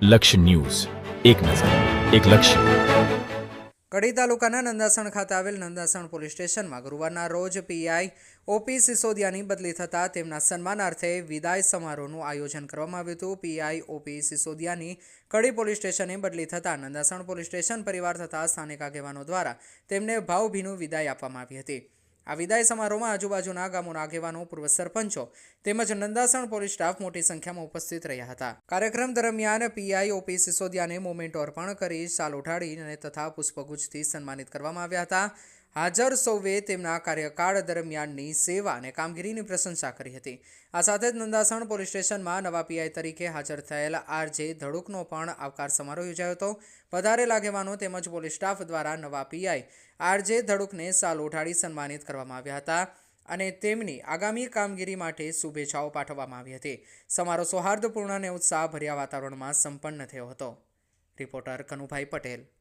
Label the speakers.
Speaker 1: લક્ષ્ય ન્યૂઝ, એક નજર, એક લક્ષ્ય.
Speaker 2: કડી તાલુકાના નંદાસણ ખાતે આવેલ નંદાસણ પોલીસ સ્ટેશનમાં ગુરુવારના રોજ પીઆઈ ઓપી સિસોદિયાની બદલી થતાં તેમના સન્માનાર્થે વિદાય સમારોહનું આયોજન કરવામાં આવ્યું હતું. પીઆઈ ઓપી સિસોદિયાની કડી પોલીસ સ્ટેશને બદલી થતાં નંદાસણ પોલીસ સ્ટેશન પરિવાર તથા સ્થાનિક આગેવાનો દ્વારા તેમને ભાવભીનું વિદાય આપવામાં આવી હતી. આ વિદાય સમારોહમાં આજુબાજુના ગામોના આગેવાનો, પૂર્વ સરપંચો તેમજ નંદાસણ પોલીસ સ્ટાફ મોટી સંખ્યામાં ઉપસ્થિત રહ્યા હતા. કાર્યક્રમ દરમિયાન પીઆઈ ઓપી સિસોદિયાને મોમેન્ટો અર્પણ કરી શાલ ઉઠાડી અને તથા પુષ્પગુચ્છથી સન્માનિત કરવામાં આવ્યા હતા. હાજર સૌએ તેમના કાર્યકાળ દરમિયાનની સેવા અને કામગીરીની પ્રશંસા કરી હતી. આ સાથે જ નંદાસણ પોલીસ સ્ટેશનમાં નવા પીઆઈ તરીકે હાજર થયેલ આરજે ધડુકનો પણ આવકાર સમારોહ યોજાયો હતો. વધારે આગેવાનો તેમજ પોલીસ સ્ટાફ દ્વારા નવા પીઆઈ આરજે ધડુકને શાલ ઉઠાડી સન્માનિત કરવામાં આવ્યા હતા અને તેમની આગામી કામગીરી માટે શુભેચ્છાઓ પાઠવવામાં આવી હતી. સમારોહ સૌહાર્દપૂર્ણ અને ઉત્સાહભર્યા વાતાવરણમાં સંપન્ન થયો હતો. રિપોર્ટર કનુભાઈ પટેલ.